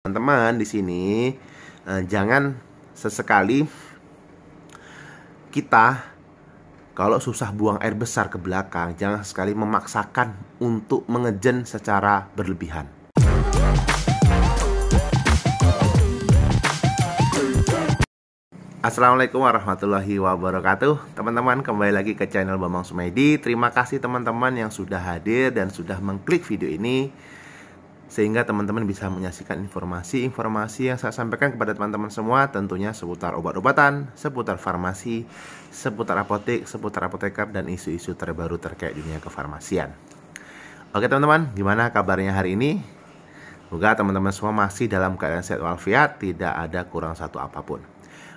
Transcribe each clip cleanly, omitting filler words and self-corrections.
Teman-teman di sini jangan sesekali kita kalau susah buang air besar ke belakang, jangan sekali memaksakan untuk mengejen secara berlebihan. Assalamualaikum warahmatullahi wabarakatuh. Teman-teman, kembali lagi ke channel Bambang Sumedi. Terima kasih teman-teman yang sudah hadir dan sudah mengklik video ini, sehingga teman-teman bisa menyaksikan informasi yang saya sampaikan kepada teman-teman semua, tentunya seputar obat-obatan, seputar farmasi, seputar apotek, seputar apoteker, dan isu-isu terbaru terkait dunia kefarmasian. Oke teman-teman, gimana kabarnya hari ini? Semoga teman-teman semua masih dalam keadaan sehat walafiat, tidak ada kurang satu apapun.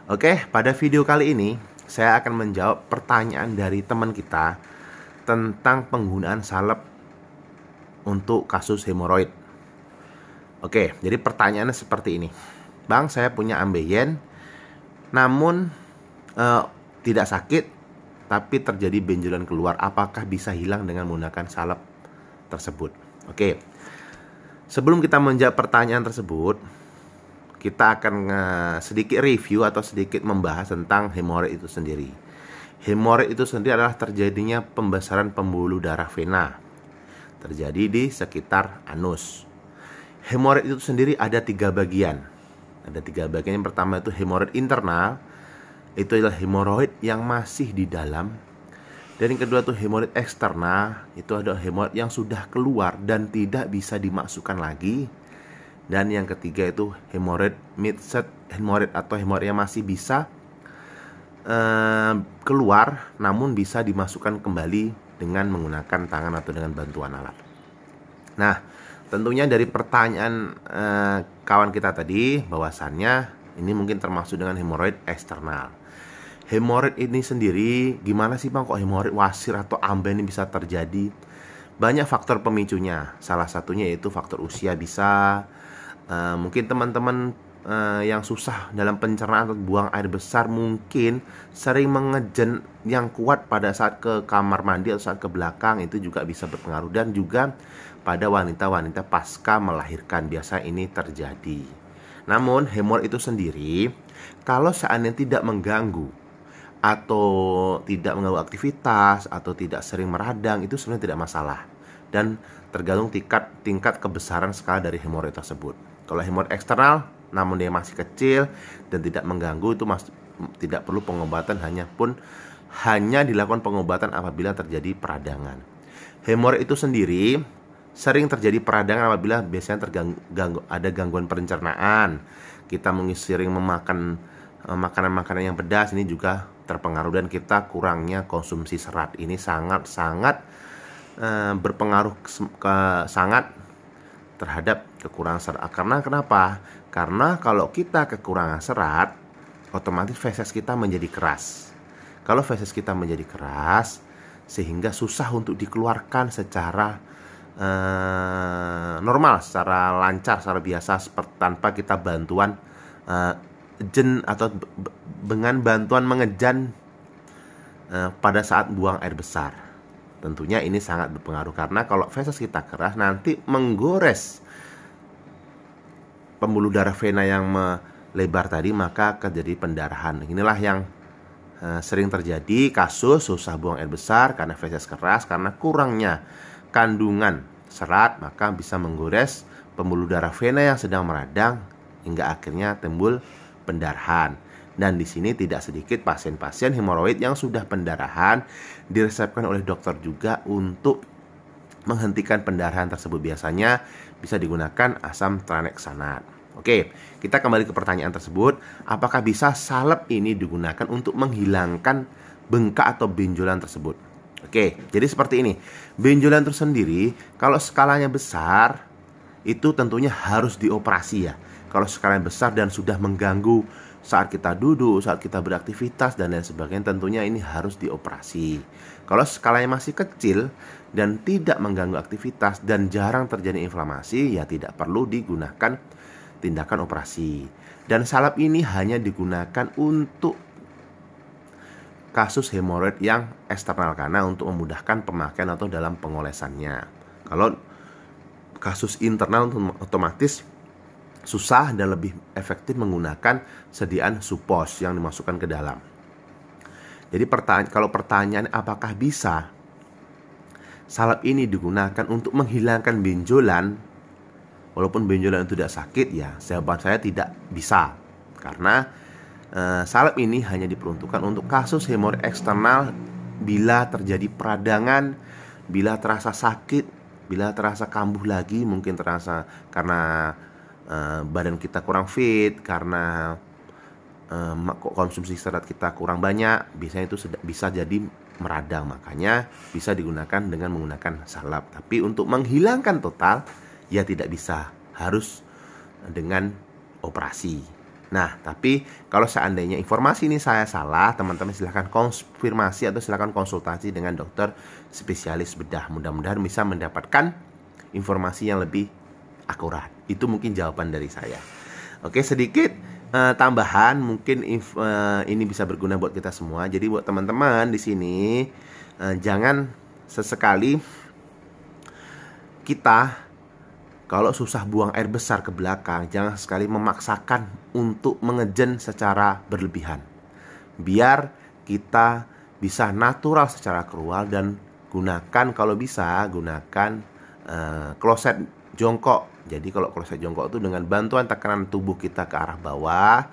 Oke, pada video kali ini saya akan menjawab pertanyaan dari teman kita tentang penggunaan salep untuk kasus hemoroid. Oke, jadi pertanyaannya seperti ini. Bang, saya punya ambeien, namun tidak sakit, tapi terjadi benjolan keluar. Apakah bisa hilang dengan menggunakan salep tersebut? Oke, sebelum kita menjawab pertanyaan tersebut, kita akan sedikit review atau sedikit membahas tentang hemoroid itu sendiri. Hemoroid itu sendiri adalah terjadinya pembesaran pembuluh darah vena, terjadi di sekitar anus. Hemoroid itu sendiri ada tiga bagian. Ada tiga bagian. Yang pertama itu hemoroid internal. Itu adalah hemoroid yang masih di dalam. Dan yang kedua itu hemoroid eksternal. Itu adalah hemoroid yang sudah keluar dan tidak bisa dimasukkan lagi. Dan yang ketiga itu hemoroid midset hemoroid, atau hemoroid yang masih bisa keluar namun bisa dimasukkan kembali dengan menggunakan tangan atau dengan bantuan alat. Nah, tentunya dari pertanyaan kawan kita tadi, bahwasannya ini mungkin termasuk dengan hemoroid eksternal. Hemoroid ini sendiri gimana sih Bang, kok hemoroid wasir atau ambeien ini bisa terjadi? Banyak faktor pemicunya. Salah satunya yaitu faktor usia bisa. Mungkin teman-teman yang susah dalam pencernaan atau buang air besar mungkin sering mengejen yang kuat pada saat ke kamar mandi atau saat ke belakang, itu juga bisa berpengaruh. Dan juga pada wanita-wanita pasca melahirkan biasa ini terjadi. Namun hemoroid itu sendiri kalau seandainya tidak mengganggu atau tidak mengganggu aktivitas atau tidak sering meradang, itu sebenarnya tidak masalah. Dan tergantung tingkat kebesaran skala dari hemoroid tersebut. Kalau hemoroid eksternal namun dia masih kecil dan tidak mengganggu, itu tidak perlu pengobatan, hanya dilakukan pengobatan apabila terjadi peradangan. Hemoroid itu sendiri sering terjadi peradangan apabila biasanya ada gangguan pencernaan. Kita mungkin sering memakan makanan-makanan yang pedas, ini juga terpengaruh. Dan kita kurangnya konsumsi serat, ini sangat-sangat berpengaruh sangat terhadap kekurangan serat. Karena kenapa? Karena kalau kita kekurangan serat, otomatis feses kita menjadi keras. Kalau feses kita menjadi keras, sehingga susah untuk dikeluarkan secara normal, secara lancar, secara biasa, tanpa kita bantuan atau dengan bantuan mengejan pada saat buang air besar. Tentunya ini sangat berpengaruh, karena kalau feses kita keras nanti menggores pembuluh darah vena yang melebar tadi, maka terjadi pendarahan. Inilah yang sering terjadi kasus susah buang air besar karena feses keras, karena kurangnya kandungan serat, maka bisa menggores pembuluh darah vena yang sedang meradang hingga akhirnya timbul pendarahan. Dan di sini tidak sedikit pasien-pasien hemoroid yang sudah pendarahan diresepkan oleh dokter juga untuk menghentikan pendarahan tersebut. Biasanya bisa digunakan asam tranexanat. Oke, kita kembali ke pertanyaan tersebut. Apakah bisa salep ini digunakan untuk menghilangkan bengkak atau benjolan tersebut? Oke, jadi seperti ini. Benjolan itu sendiri kalau skalanya besar itu tentunya harus dioperasi ya. Kalau skalanya besar dan sudah mengganggu saat kita duduk, saat kita beraktivitas dan lain sebagainya, tentunya ini harus dioperasi. Kalau skalanya masih kecil dan tidak mengganggu aktivitas dan jarang terjadi inflamasi, ya tidak perlu digunakan tindakan operasi. Dan salep ini hanya digunakan untuk kasus hemoroid yang eksternal, karena untuk memudahkan pemakaian atau dalam pengolesannya. Kalau kasus internal otomatis susah dan lebih efektif menggunakan sediaan supos yang dimasukkan ke dalam. Jadi kalau pertanyaan apakah bisa salep ini digunakan untuk menghilangkan benjolan, walaupun benjolan itu tidak sakit, ya jawaban saya tidak bisa. Karena salep ini hanya diperuntukkan untuk kasus hemoroid eksternal bila terjadi peradangan, bila terasa sakit, bila terasa kambuh lagi, mungkin terasa karena badan kita kurang fit, karena konsumsi serat kita kurang banyak, biasanya itu bisa jadi meradang. Makanya bisa digunakan dengan menggunakan salep. Tapi untuk menghilangkan total, ya tidak bisa, harus dengan operasi. Nah, tapi kalau seandainya informasi ini saya salah, teman-teman silahkan konfirmasi atau silahkan konsultasi dengan dokter spesialis bedah. Mudah-mudahan bisa mendapatkan informasi yang lebih akurat. Itu mungkin jawaban dari saya. Oke, sedikit tambahan, mungkin ini bisa berguna buat kita semua. Jadi buat teman-teman di sini, jangan sesekali kita kalau susah buang air besar ke belakang, jangan sekali memaksakan untuk mengejen secara berlebihan. Biar kita bisa natural secara keluar, dan gunakan, kalau bisa gunakan kloset jongkok. Jadi kalau kloset jongkok itu dengan bantuan tekanan tubuh kita ke arah bawah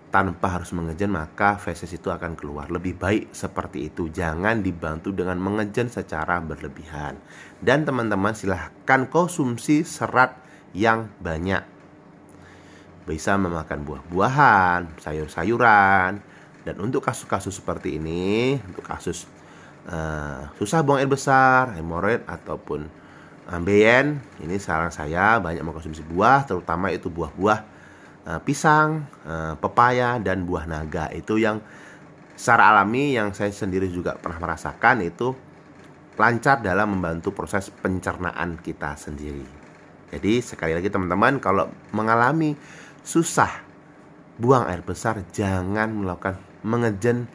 tanpa harus mengejen, maka feses itu akan keluar. Lebih baik seperti itu, jangan dibantu dengan mengejen secara berlebihan. Dan teman-teman silahkan konsumsi serat yang banyak. Bisa memakan buah-buahan, sayur-sayuran. Dan untuk kasus-kasus seperti ini, untuk kasus susah buang air besar, hemoroid ataupun ambeien, ini saran saya banyak mengkonsumsi buah, terutama itu buah-buah pisang, pepaya, dan buah naga. Itu yang secara alami yang saya sendiri juga pernah merasakan, itu lancar dalam membantu proses pencernaan kita sendiri. Jadi sekali lagi teman-teman, kalau mengalami susah buang air besar, jangan melakukan mengejen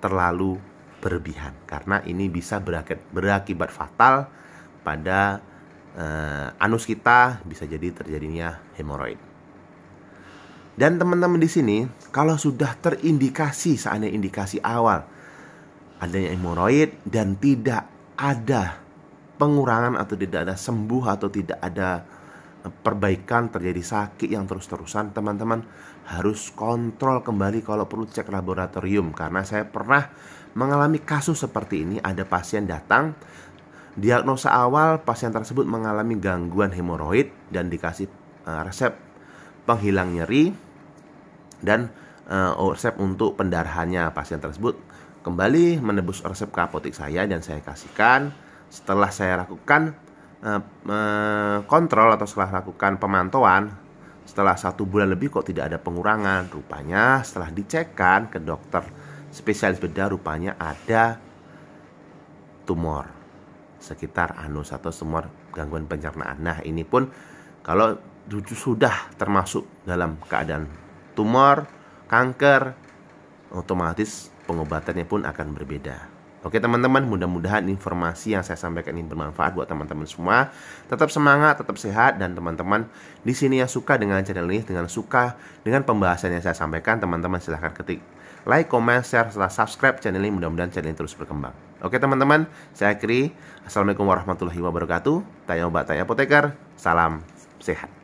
terlalu berlebihan, karena ini bisa berakibat fatal pada anus kita, bisa jadi terjadinya hemoroid. Dan teman-teman di sini, kalau sudah terindikasi, seandainya indikasi awal adanya hemoroid dan tidak ada pengurangan atau tidak ada sembuh atau tidak ada perbaikan, terjadi sakit yang terus-terusan, teman-teman harus kontrol kembali, kalau perlu cek laboratorium. Karena saya pernah mengalami kasus seperti ini. Ada pasien datang, diagnosa awal pasien tersebut mengalami gangguan hemoroid dan dikasih resep penghilang nyeri dan resep untuk pendarahannya. Pasien tersebut kembali menebus resep ke apotek saya dan saya kasihkan. Setelah saya lakukan kontrol atau setelah lakukan pemantauan, setelah 1 bulan lebih kok tidak ada pengurangan. Rupanya setelah dicekkan ke dokter spesialis bedah, rupanya ada tumor sekitar anus atau tumor gangguan pencernaan. Nah, ini pun kalau sudah termasuk dalam keadaan tumor, kanker, otomatis pengobatannya pun akan berbeda. Oke teman-teman, mudah-mudahan informasi yang saya sampaikan ini bermanfaat buat teman-teman semua. Tetap semangat, tetap sehat, dan teman-teman di sini yang suka dengan channel ini, dengan pembahasan yang saya sampaikan, teman-teman silahkan ketik like, comment, share, serta subscribe channel ini. Mudah-mudahan channel ini terus berkembang. Oke teman-teman, saya akhiri. Assalamualaikum warahmatullahi wabarakatuh. Tanya obat, tanya apoteker. Salam sehat.